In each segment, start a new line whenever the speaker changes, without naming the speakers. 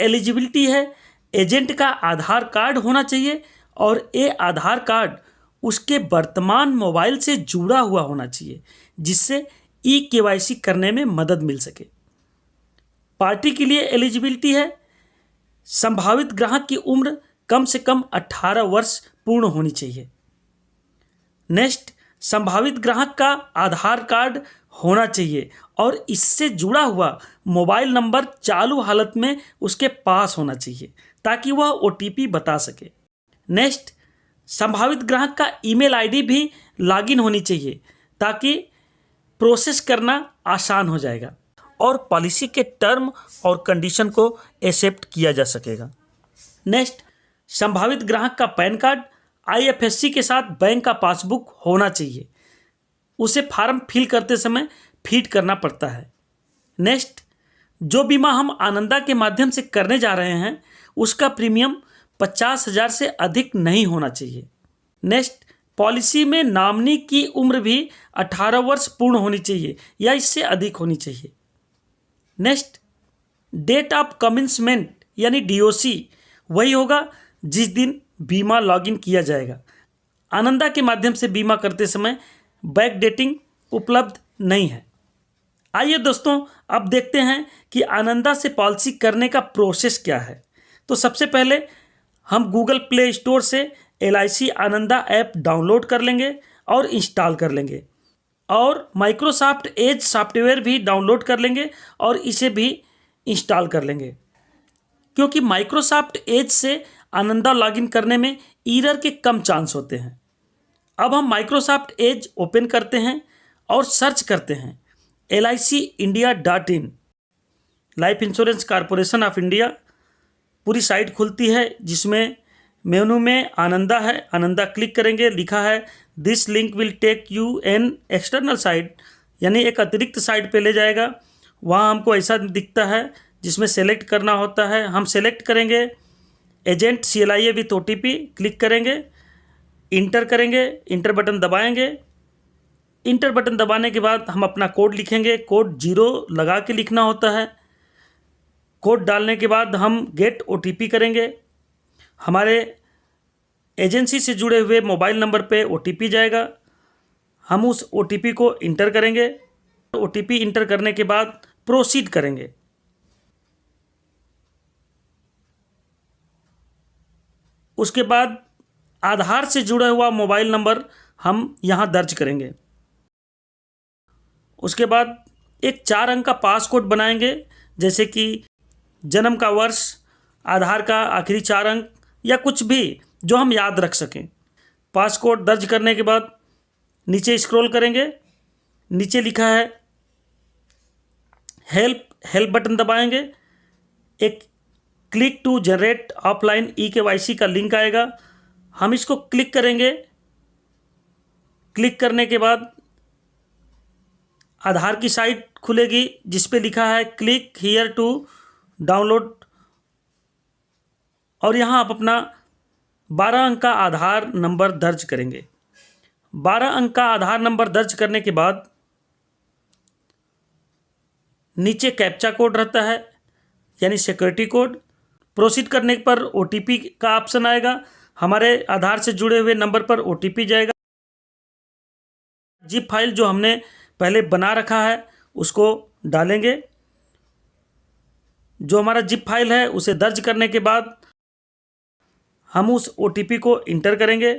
Eligibility है, agent का आधार card होना चाहिए और ये आधार कार्ड उसके वर्तमान मोबाइल से जुड़ा हुआ होना चाहिए जिससे ई-केवाईसी करने में मदद मिल सके। पार्टी के लिए एलिजिबिलिटी है, संभावित ग्राहक की उम्र कम से कम 18 वर्ष पूर्ण होनी चाहिए। नेक्स्ट, संभावित ग्राहक का आधार कार्ड होना चाहिए और इससे जुड़ा हुआ मोबाइल नंबर चालू हालत में उसके पास होना चाहिए ताकि वह ओटीपी बता सके। नेक्स्ट, संभावित ग्राहक का ईमेल आईडी भी लॉगिन होनी चाहिए ताकि प्रोसेस करना आसान हो जाएगा और पॉलिसी के टर्म और कंडीशन को एक्सेप्ट किया जा सकेगा। नेक्स्ट, संभावित ग्राहक का पैन कार्ड आईएफएससी के साथ बैंक का पासबुक होना चाहिए, उसे फॉर्म फिल करते समय फीड करना पड़ता है। नेक्स्ट, जो बीमा हम आनंदा के माध्यम से करने जा रहे हैं उसका प्रीमियम 50,000 से अधिक नहीं होना चाहिए। नेक्स्ट, पॉलिसी में नॉमिनी की उम्र भी 18 वर्ष पूर्ण होनी चाहिए या इससे अधिक होनी चाहिए। नेक्स्ट, डेट ऑफ कमेंसमेंट यानी डीओसी वही होगा जिस दिन बीमा लॉगिन किया जाएगा। आनंदा के माध्यम से बीमा करते समय बैक डेटिंग उपलब्ध नहीं है। आइए दोस्तों, अब देखते हैं कि आनंदा से पॉलिसी करने का प्रोसेस क्या है। तो सबसे पहले हम गूगल प्ले स्टोर से LIC आनंदा ऐप डाउनलोड कर लेंगे और इंस्टॉल कर लेंगे और माइक्रोसॉफ्ट एज सॉफ्टवेयर भी डाउनलोड कर लेंगे और इसे भी इंस्टॉल कर लेंगे, क्योंकि माइक्रोसॉफ्ट एज से आनंदा लॉगिन करने में एरर के कम चांस होते हैं। अब हम माइक्रोसॉफ्ट एज ओपन करते हैं और सर्च करते हैं licindia.in, life insurance corporation of India. पूरी साइट खुलती है जिसमें मेनू में आनंदा है, आनंदा क्लिक करेंगे, लिखा है this link will take you an external site, यानी एक अतिरिक्त साइट पे ले जाएगा। वहाँ हमको ऐसा दिखता है जिसमें सेलेक्ट करना होता है, हम सेलेक्ट करेंगे agent CLIA with OTP, click करेंगे, इंटर करेंगे, इंटर बटन दबाएंगे। इंटर बटन दबाने के बाद हम अपना कोड लिखेंगे, कोड 0 लगा के लिखना होता है। कोड डालने के बाद हम गेट OTP करेंगे, हमारे एजेंसी से जुड़े हुए मोबाइल नंबर पे OTP जाएगा, हम उस OTP को इंटर करेंगे। OTP इंटर करने के बाद प्रोसीड करेंगे। उसके बाद आधार से जुड़ा हुआ मोबाइल नंबर हम यहाँ दर्ज करेंगे। उसके बाद एक 4 अंक का पास कोड बनाएंगे, जैसे कि जन्म का वर्ष, आधार का आखिरी 4 अंक या कुछ भी जो हम याद रख सकें। पास कोड दर्ज करने के बाद नीचे स्क्रॉल करेंगे, नीचे लिखा है हेल्प बटन दबाएंगे। एक click to generate offline e KYC का लिंक आएगा, हम इसको क्लिक करेंगे। क्लिक करने के बाद आधार की साइट खुलेगी जिस पे लिखा है क्लिक हियर टू डाउनलोड, और यहाँ आप अपना 12 अंक का आधार नंबर दर्ज करेंगे। 12 अंक का आधार नंबर दर्ज करने के बाद नीचे कैप्चा कोड रहता है यानी सिक्योरिटी कोड। प्रोसीड करने पर OTP का ऑप्शन आएगा, हमारे आधार से जुड़े हुए नंबर पर OTP जाएगा। जिप फाइल जो हमने पहले बना रखा है उसको डालेंगे। जो हमारा जिप फाइल है उसे दर्ज करने के बाद हम उस OTP को इंटर करेंगे,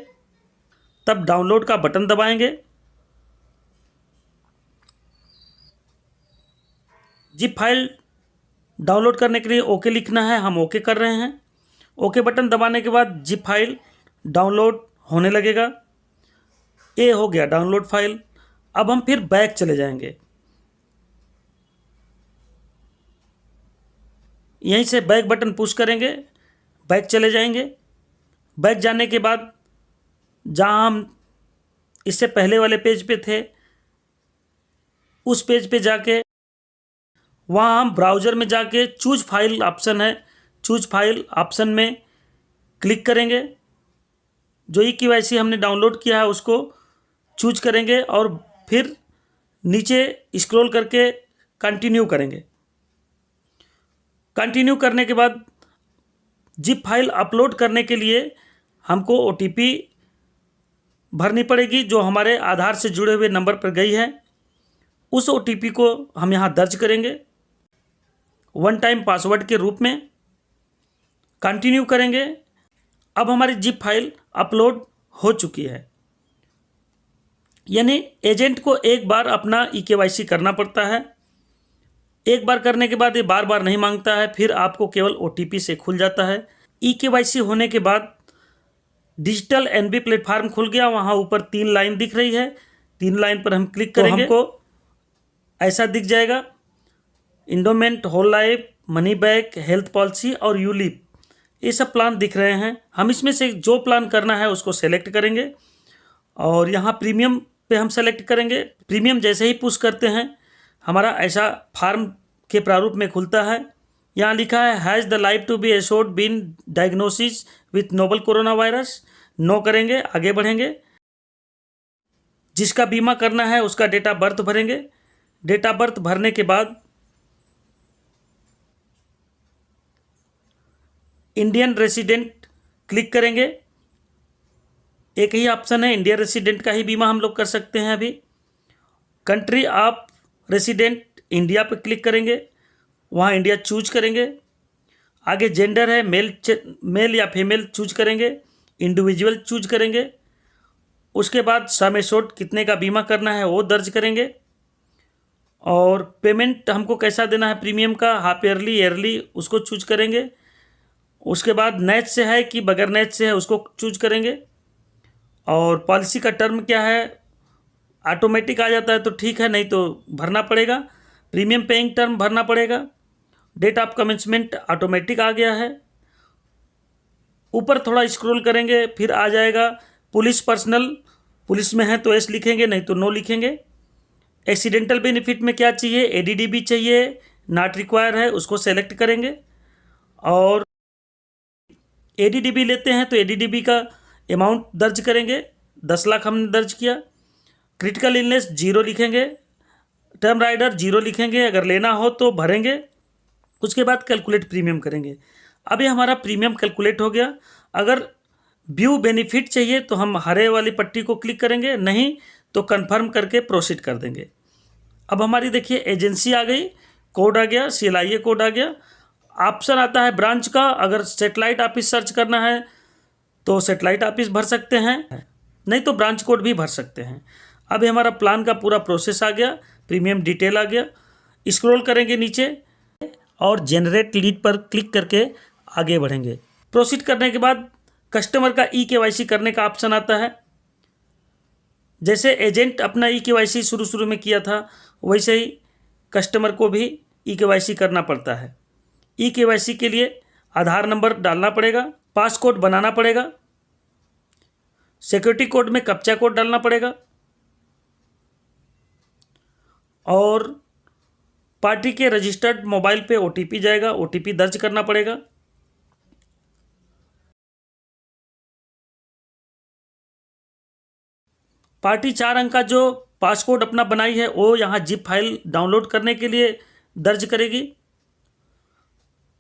तब डाउनलोड का बटन दबाएंगे। जिप फाइल डाउनलोड करने के लिए ओके लिखना है, हम ओके कर रहे हैं। ओके बटन दबाने के बाद जिप फाइल डाउनलोड होने लगेगा। ये हो गया डाउनलोड फाइल। अब हम फिर बैक चले जाएंगे, यहीं से बैक बटन पुश करेंगे, बैक चले जाएंगे। बैक जाने के बाद जहाँ हम इससे पहले वाले पेज पे थे उस पेज पे जाके वहाँ हम ब्राउज़र में जाके चूज फाइल ऑप्शन है, चूज फाइल ऑप्शन में क्लिक करेंगे। जो ई-केवाईसी हमने डाउनलोड किया है उसको चूज करेंगे और फिर नीचे स्क्रॉल करके कंटिन्यू करेंगे। कंटिन्यू करने के बाद जिप फाइल अपलोड करने के लिए हमको OTP भरनी पड़ेगी जो हमारे आधार से जुड़े हुए नंबर पर गई है। उस OTP को हम यहाँ दर्ज करेंगे वन टाइम पासवर्ड के रूप में। कंटिन्यू करेंगे। अब हमारी जिप फाइल अपलोड हो चुकी है। यानी एजेंट को एक बार अपना eKYC करना पड़ता है। एक बार करने के बाद ये बार बार नहीं मांगता है, फिर आपको केवल OTP से खुल जाता है। eKYC होने के बाद डिजिटल NB प्लेटफॉर्म खुल गया। वहाँ ऊपर 3 लाइन दिख रही है, 3 लाइन पर हम क्लिक करेंगे तो हमको ऐसा दिख जाएगा, endowment, whole life, money back, health policy और यूलिप, ये सब प्लान दिख रहे हैं। हम इसमें से जो प्लान करना है उसको सेलेक्ट करेंगे और यहाँ प्रीमियम पे हम सेलेक्ट करेंगे। प्रीमियम जैसे ही पुश करते हैं हमारा ऐसा फार्म के प्रारूप में खुलता है। यहाँ लिखा है has the life to be assured been diagnosis with novel corona virus. No करेंगे, आगे बढ़ेंगे। जिसका बीमा करना है उसका डेट ऑफ बर्थ भरेंगे। डेट ऑफ बर्थ भरने के बाद इंडियन रेसिडेंट क्लिक करेंगे। एक ही ऑप्शन है, इंडियन रेसिडेंट का ही बीमा हम लोग कर सकते हैं। अभी कंट्री ऑफ रेसिडेंट इंडिया पर क्लिक करेंगे, वहाँ इंडिया चूज करेंगे। आगे जेंडर है, मेल या फीमेल चूज करेंगे, इंडिविजुअल चूज करेंगे। उसके बाद सम एश्योर्ड कितने का बीमा करना है वो दर्ज करेंगे और पेमेंट हमको कैसा देना है प्रीमियम का, हाफ ईयरली, ईयरली, उसको चूज करेंगे। उसके बाद नेट से है कि बगैर नेट से है उसको चूज करेंगे और पॉलिसी का टर्म क्या है, ऑटोमेटिक आ जाता है तो ठीक है, नहीं तो भरना पड़ेगा। प्रीमियम पेइंग टर्म भरना पड़ेगा। डेट ऑफ कमेंसमेंट ऑटोमेटिक आ गया है। ऊपर थोड़ा स्क्रॉल करेंगे फिर आ जाएगा पुलिस पर्सनल, पुलिस में है तो एस लिखेंगे, नहीं तो नो लिखेंगे। एक्सीडेंटल बेनिफिट में क्या चाहिए, ADDB चाहिए, नॉट रिक्वायर है, उसको सेलेक्ट करेंगे। और ADDB लेते हैं तो ADDB का अमाउंट दर्ज करेंगे, 10 लाख हमने दर्ज किया। क्रिटिकल इलनेस 0 लिखेंगे, टर्म राइडर 0 लिखेंगे, अगर लेना हो तो भरेंगे। उसके बाद कैलकुलेट प्रीमियम करेंगे। अभी हमारा प्रीमियम कैलकुलेट हो गया। अगर व्यू बेनिफिट चाहिए तो हम हरे वाली पट्टी को क्लिक करेंगे, नहीं तो कंफर्म करके प्रोसीड कर देंगे। अब हमारी देखिए एजेंसी आ गई, कोड आ गया, CLIA कोड आ गया। ऑप्शन आता है ब्रांच का, अगर सेटेलाइट ऑफिस सर्च करना है तो सेटेलाइट ऑफिस भर सकते हैं, नहीं तो ब्रांच कोड भी भर सकते हैं। अभी हमारा प्लान का पूरा प्रोसेस आ गया, प्रीमियम डिटेल आ गया। स्क्रॉल करेंगे नीचे और जनरेट लीड पर क्लिक करके आगे बढ़ेंगे। प्रोसीड करने के बाद कस्टमर का eKYC करने का ऑप्शन आता है। जैसे एजेंट अपना eKYC शुरू में किया था वैसे ही कस्टमर को भी eKYC करना पड़ता है। eKYC के लिए आधार नंबर डालना पड़ेगा, पासकोड बनाना पड़ेगा, सिक्योरिटी कोड में कैप्चा कोड डालना पड़ेगा और पार्टी के रजिस्टर्ड मोबाइल पे OTP जाएगा, OTP दर्ज करना पड़ेगा। पार्टी 4 अंक का जो पासकोड अपना बनाई है वो यहाँ जिप फाइल डाउनलोड करने के लिए दर्ज करेगी,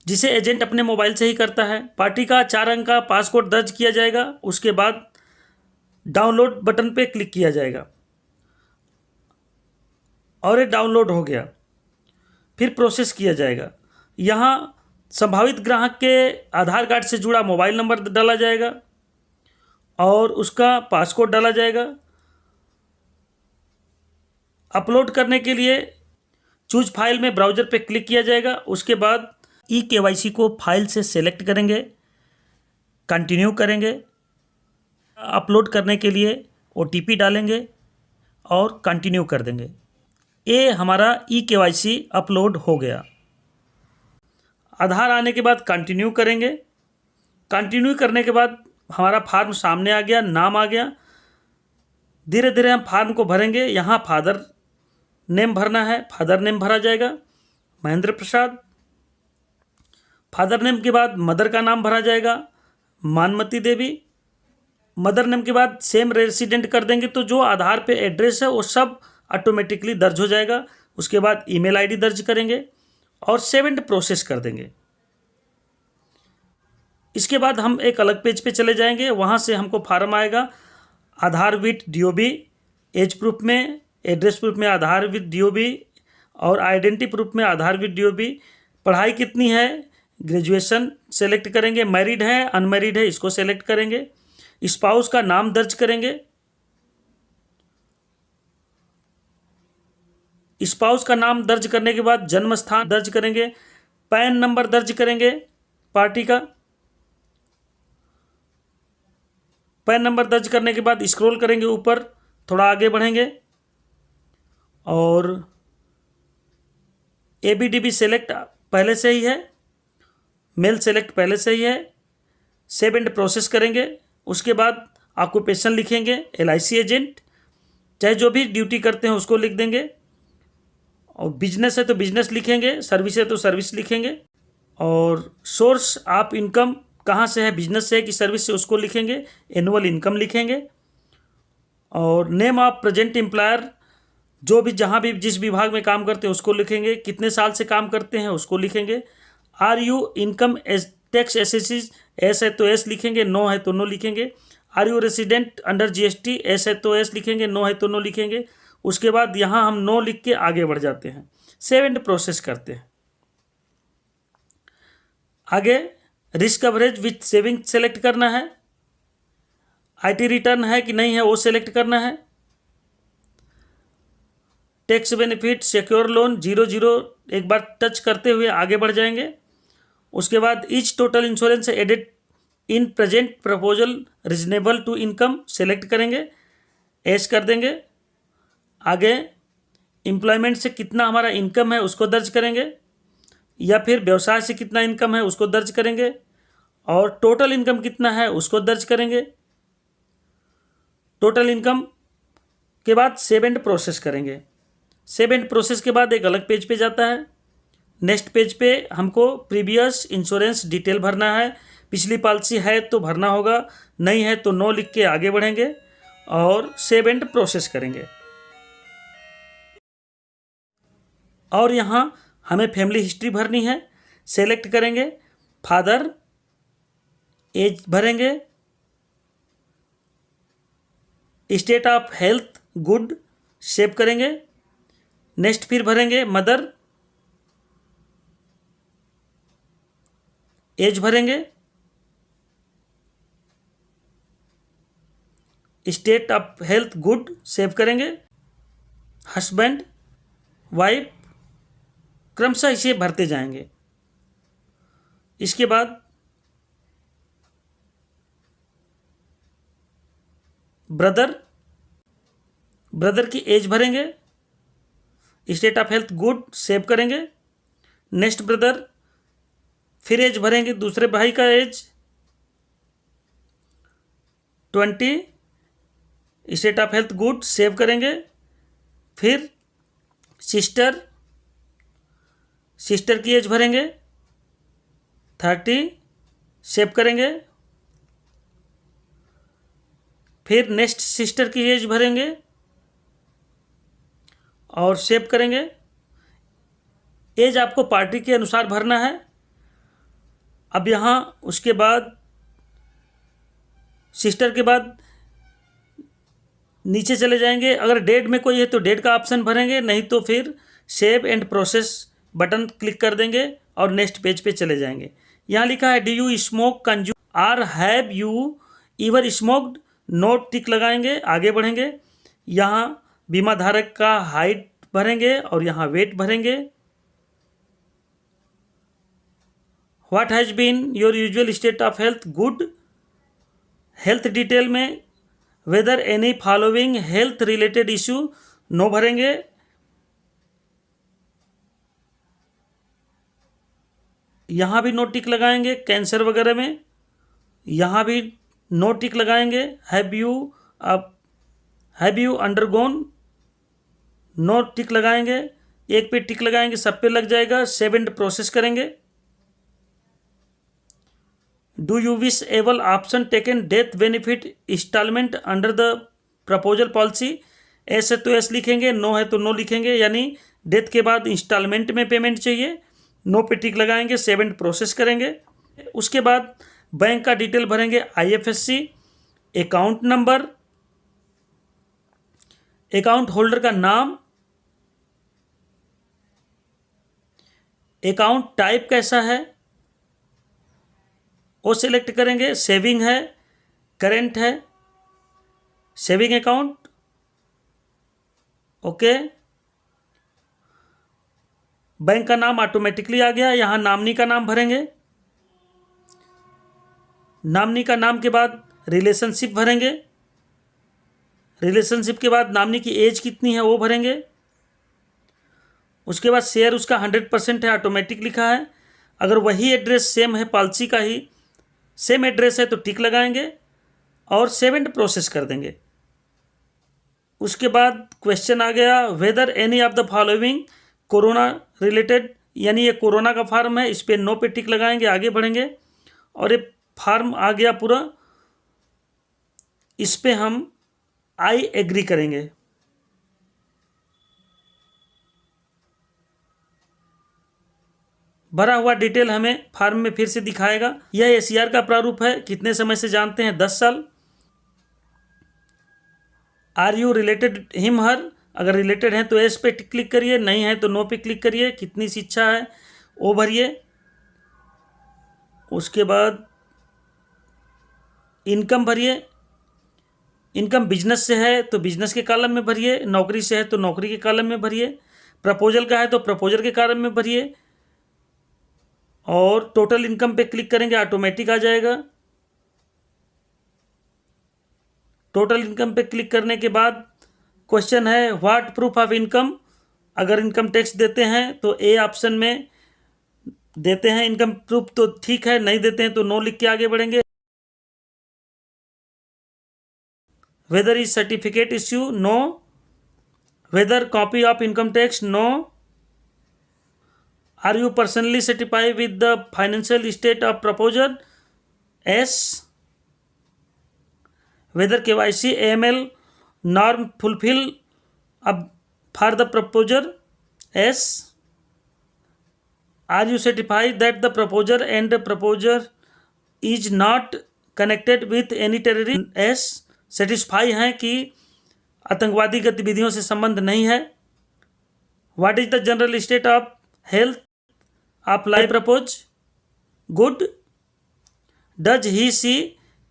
जिसे एजेंट अपने मोबाइल से ही करता है। पार्टी का 4 अंक का पासकोड दर्ज किया जाएगा, उसके बाद डाउनलोड बटन पे क्लिक किया जाएगा और ये डाउनलोड हो गया। फिर प्रोसेस किया जाएगा। यहाँ संभावित ग्राहक के आधार कार्ड से जुड़ा मोबाइल नंबर डाला जाएगा और उसका पासकोड डाला जाएगा। अपलोड करने के लिए चूज फाइल में ब्राउज़र पे क्लिक किया जाएगा। उसके बाद eKYC को फाइल से सेलेक्ट करेंगे, कंटिन्यू करेंगे। अपलोड करने के लिए OTP डालेंगे और कंटिन्यू कर देंगे। ये हमारा eKYC अपलोड हो गया। आधार आने के बाद कंटिन्यू करेंगे। कंटिन्यू करने के बाद हमारा फार्म सामने आ गया, नाम आ गया। धीरे धीरे हम फार्म को भरेंगे। यहाँ फादर नेम भरना है, फादर नेम भरा जाएगा, महेंद्र प्रसाद। फादर नेम के बाद मदर का नाम भरा जाएगा, मानमती देवी। मदर नेम के बाद सेम रेसिडेंट कर देंगे तो जो आधार पे एड्रेस है वो सब ऑटोमेटिकली दर्ज हो जाएगा। उसके बाद ईमेल आईडी दर्ज करेंगे और सेव एंड प्रोसेस कर देंगे। इसके बाद हम एक अलग पेज पे चले जाएंगे, वहाँ से हमको फार्म आएगा आधार विथ DOB, एज प्रूफ में, एड्रेस प्रूफ में आधार विथ DOB और आइडेंटिटी प्रूफ में आधार विथ DOB। पढ़ाई कितनी है, ग्रेजुएशन सेलेक्ट करेंगे, मैरिड है अनमैरिड है इसको सेलेक्ट करेंगे, स्पाउस का नाम दर्ज करेंगे, स्पाउस का नाम दर्ज करने के बाद जन्म स्थान दर्ज करेंगे, पैन नंबर दर्ज करेंगे पार्टी का, पैन नंबर दर्ज करने के बाद स्क्रॉल करेंगे ऊपर, थोड़ा आगे बढ़ेंगे और ABDB सेलेक्ट पहले से ही है, मेल सेलेक्ट पहले से ही है, सेव एंड प्रोसेस करेंगे। उसके बाद ऑक्यूपेशन लिखेंगे LIC एजेंट, चाहे जो भी ड्यूटी करते हैं उसको लिख देंगे, और बिजनेस है तो बिजनेस लिखेंगे, सर्विस है तो सर्विस लिखेंगे, और सोर्स ऑफ इनकम कहाँ से है, बिजनेस से है कि सर्विस से, उसको लिखेंगे, एनुअल इनकम लिखेंगे, और नेम ऑफ प्रेजेंट एम्प्लॉयर जो भी जहाँ भी जिस विभाग में काम करते हैं उसको लिखेंगे, कितने साल से काम करते हैं उसको लिखेंगे, are you income tax assessee, yes है तो एस लिखेंगे, नो है तो नो लिखेंगे, are you resident under GST, yes है तो एस लिखेंगे, नो है तो नो लिखेंगे। उसके बाद यहाँ हम नो लिख के आगे बढ़ जाते हैं, सेव एंड प्रोसेस करते हैं। आगे risk coverage with saving select करना है, IT रिटर्न है कि नहीं है वो सेलेक्ट करना है, टैक्स बेनिफिट सिक्योर लोन 00 एक बार टच करते हुए आगे बढ़ जाएंगे। उसके बाद each total insurance added in present proposal reasonable to income select करेंगे, एस कर देंगे। आगे एम्प्लॉयमेंट से कितना हमारा इनकम है उसको दर्ज करेंगे, या फिर व्यवसाय से कितना इनकम है उसको दर्ज करेंगे, और टोटल इनकम कितना है उसको दर्ज करेंगे। टोटल इनकम के बाद सेव एंड प्रोसेस करेंगे। सेव एंड प्रोसेस के बाद एक अलग पेज पे जाता है, नेक्स्ट पेज पे हमको प्रीवियस इंश्योरेंस डिटेल भरना है, पिछली पॉलिसी है तो भरना होगा, नहीं है तो नो लिख के आगे बढ़ेंगे और सेव एंड प्रोसेस करेंगे। और यहाँ हमें फैमिली हिस्ट्री भरनी है, सेलेक्ट करेंगे, फादर, एज भरेंगे, state of health good save करेंगे, नेक्स्ट फिर भरेंगे मदर, एज भरेंगे, state of health good save करेंगे, हस्बैंड, वाइफ, क्रमशः इसे भरते जाएंगे। इसके बाद ब्रदर की एज भरेंगे, state of health good save करेंगे, नेक्स्ट ब्रदर, फिर एज भरेंगे, दूसरे भाई का age 20, state of health good save करेंगे, फिर सिस्टर की एज भरेंगे 30 सेव करेंगे, फिर नेक्स्ट सिस्टर की एज भरेंगे और सेव करेंगे। एज आपको पार्टी के अनुसार भरना है। अब यहाँ उसके बाद सिस्टर के बाद नीचे चले जाएंगे, अगर डेट में कोई है तो डेट का ऑप्शन भरेंगे, नहीं तो फिर save and process button click कर देंगे और नेक्स्ट पेज पे चले जाएंगे। यहाँ लिखा है do you smoke consume or have you ever smoked, no tick लगाएंगे, आगे बढ़ेंगे। यहाँ बीमा धारक का हाइट भरेंगे और यहाँ वेट भरेंगे। What has been your usual state of health good, health detail में whether any following health related issue no भरेंगे। यहाँ भी नो टिक लगाएंगे, कैंसर वगैरह में यहाँ भी नो टिक लगाएंगे। Have you undergone, no tick लगाएंगे, एक पे टिक लगाएंगे, सब पे लग जाएगा। सेव एंड प्रोसेस करेंगे। Do you wish able option taken death benefit installment under the proposal policy, yes है तो एस लिखेंगे, नो है तो नो लिखेंगे, यानी डेथ के बाद इंस्टॉलमेंट में पेमेंट चाहिए। नो पे टिक लगाएंगे, सेव एंड प्रोसेस करेंगे। उसके बाद बैंक का डिटेल भरेंगे, IFSC, account number, account holder का नाम, अकाउंट टाइप कैसा है वो सिलेक्ट करेंगे, सेविंग है, करेंट है, सेविंग अकाउंट, ओके। बैंक का नाम ऑटोमेटिकली आ गया। यहाँ नॉमिनी का नाम भरेंगे, नॉमिनी का नाम के बाद रिलेशनशिप भरेंगे, रिलेशनशिप के बाद नॉमिनी की एज कितनी है वो भरेंगे। उसके बाद शेयर उसका 100% है, ऑटोमेटिक लिखा है। अगर वही एड्रेस सेम है, पॉलिसी का ही सेम एड्रेस है तो टिक लगाएंगे और सेव एंड प्रोसेस कर देंगे। उसके बाद क्वेश्चन आ गया, whether any of the following corona related, यानी ये कोरोना का फॉर्म है, इस पर नो पे टिक लगाएंगे, आगे बढ़ेंगे। और ये फॉर्म आ गया पूरा, इस पे हम आई एग्री करेंगे। भरा हुआ डिटेल हमें फॉर्म में फिर से दिखाएगा। यह ACR का प्रारूप है। कितने समय से जानते हैं? 10 साल। Are you related him her, अगर रिलेटेड हैं तो एस पे क्लिक करिए, नहीं है तो नो पे क्लिक करिए। कितनी शिक्षा है वो भरिए। उसके बाद इनकम भरिए, इनकम बिजनेस से है तो बिजनेस के कॉलम में भरिए, नौकरी से है तो नौकरी के कॉलम में भरिए, प्रपोजल का है तो प्रपोजल के कॉलम में भरिए। और टोटल इनकम पे क्लिक करेंगे, ऑटोमेटिक आ जाएगा। टोटल इनकम पे क्लिक करने के बाद क्वेश्चन है व्हाट प्रूफ ऑफ इनकम। अगर इनकम टैक्स देते हैं तो ए ऑप्शन में देते हैं इनकम प्रूफ तो ठीक है, नहीं देते हैं तो नो लिख के आगे बढ़ेंगे। Whether is certificate issue, no. Whether copy of income tax, no. Are you personally certified with the financial state of proposer, yes. Whether KYC AML norm fulfill अब for the proposer, S. Are you certified that the proposer and the proposer is not connected with any terrorism, S. Satisfy हैं कि आतंकवादी गतिविधियों से संबंध नहीं है। What is the general state of health of life propose, good. Does he she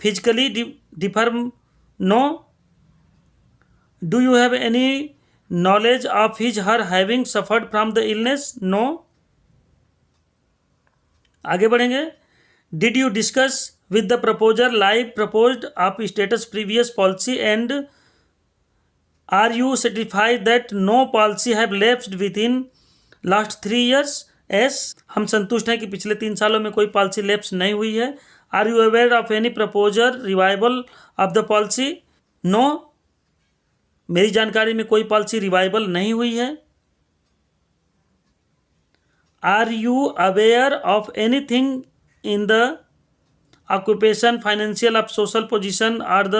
physically deform, no. Do you have any knowledge of his her having suffered from the illness, no. आगे बढ़ेंगे। Did you discuss with the proposer life proposed of status previous policy and are you certified that no policy have lapsed within last 3 years, S. हम संतुष्ट हैं कि पिछले 3 सालों में कोई पॉलिसी लैप्स नहीं हुई है। Are you aware of any proposer revival of the policy, no. मेरी जानकारी में कोई पॉलिसी रिवाइवल नहीं हुई है। Are you aware of anything in the occupation financial of social position or the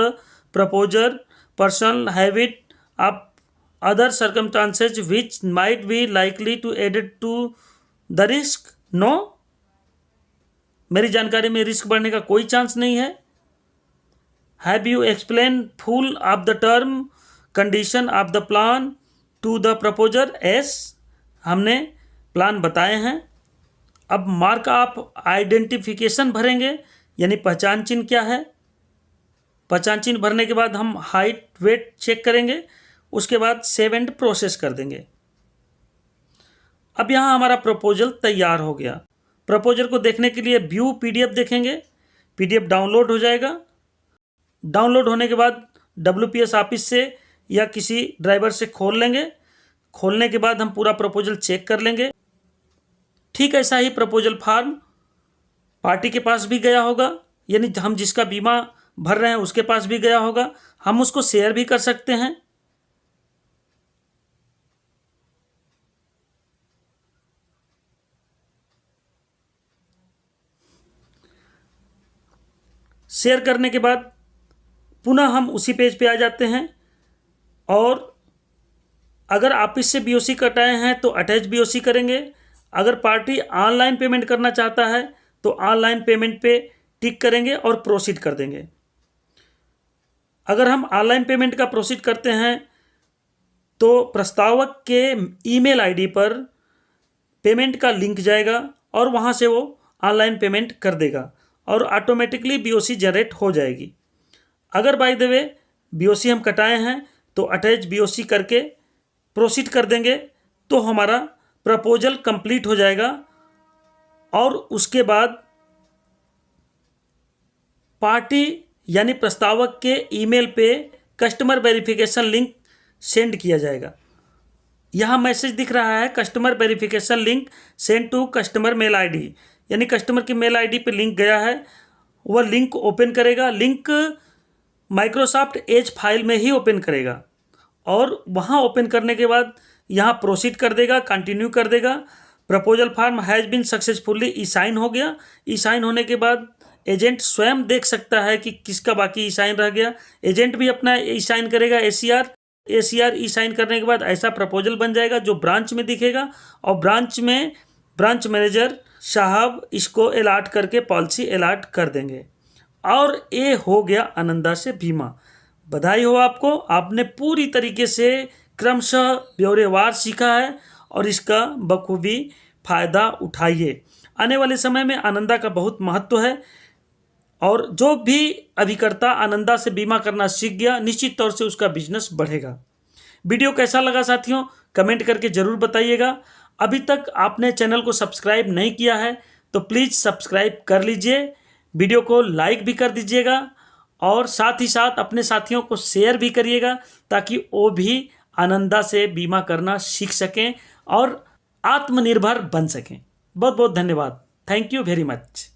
proposer personal habit of other circumstances which might be likely to added to the risk, no. मेरी जानकारी में risk बढ़ने का कोई chance नहीं है। Have you explain full of the term condition of the plan to the proposer, yes. हमने plan बताए हैं। अब मार्क ऑफ आइडेंटिफिकेशन भरेंगे, यानी पहचान चिन्ह क्या है। पहचान चिन्ह भरने के बाद हम हाइट वेट चेक करेंगे, उसके बाद सेव एंड प्रोसेस कर देंगे। अब यहाँ हमारा प्रपोजल तैयार हो गया। प्रपोजल को देखने के लिए व्यू PDF देखेंगे, PDF डाउनलोड हो जाएगा। डाउनलोड होने के बाद WPS ऑफिस से या किसी ड्राइवर से खोल लेंगे। खोलने के बाद हम पूरा प्रपोजल चेक कर लेंगे। ठीक ऐसा ही प्रपोजल फॉर्म पार्टी के पास भी गया होगा, यानी हम जिसका बीमा भर रहे हैं उसके पास भी गया होगा। हम उसको शेयर भी कर सकते हैं। शेयर करने के बाद पुनः हम उसी पेज पे आ जाते हैं और अगर ऑफिस से BOC कटाए हैं तो अटैच BOC करेंगे। अगर पार्टी ऑनलाइन पेमेंट करना चाहता है तो ऑनलाइन पेमेंट पे टिक करेंगे और प्रोसीड कर देंगे। अगर हम ऑनलाइन पेमेंट का प्रोसीड करते हैं तो प्रस्तावक के ईमेल आईडी पर पेमेंट का लिंक जाएगा और वहाँ से वो ऑनलाइन पेमेंट कर देगा और ऑटोमेटिकली बीओसी जनरेट हो जाएगी। अगर बाय द वे बीओसी हम कटाए हैं तो अटैच बीओसी करके प्रोसीड कर देंगे तो हमारा प्रपोजल कंप्लीट हो जाएगा और उसके बाद पार्टी यानी प्रस्तावक के ईमेल पे कस्टमर वेरिफिकेशन लिंक सेंड किया जाएगा। यहाँ मैसेज दिख रहा है customer verification link send to customer mail ID, यानी कस्टमर की मेल आईडी पे लिंक गया है। वह लिंक ओपन करेगा, लिंक माइक्रोसॉफ्ट एज फाइल में ही ओपन करेगा और वहाँ ओपन करने के बाद यहाँ प्रोसीड कर देगा, कंटिन्यू कर देगा। Proposal form has been successfully e sign हो गया। ई साइन होने के बाद एजेंट स्वयं देख सकता है कि किसका बाकी ई साइन रह गया। एजेंट भी अपना ई साइन करेगा ACR ई साइन करने के बाद ऐसा प्रपोजल बन जाएगा जो ब्रांच में दिखेगा और ब्रांच मैनेजर साहब इसको अलॉट करके पॉलिसी अलॉट कर देंगे और ये हो गया आनंदा से बीमा। बधाई हो आपको, आपने पूरी तरीके से क्रमशः ब्यौरेवार सीखा है और इसका बखूबी फ़ायदा उठाइए। आने वाले समय में आनंदा का बहुत महत्व है और जो भी अभिकर्ता आनंदा से बीमा करना सीख गया निश्चित तौर से उसका बिजनेस बढ़ेगा। वीडियो कैसा लगा साथियों, कमेंट करके ज़रूर बताइएगा। अभी तक आपने चैनल को सब्सक्राइब नहीं किया है तो प्लीज़ सब्सक्राइब कर लीजिए, वीडियो को लाइक भी कर दीजिएगा और साथ ही साथ अपने साथियों को शेयर भी करिएगा ताकि वो भी आनंदा से बीमा करना सीख सकें और आत्मनिर्भर बन सकें। बहुत बहुत धन्यवाद। Thank you very much.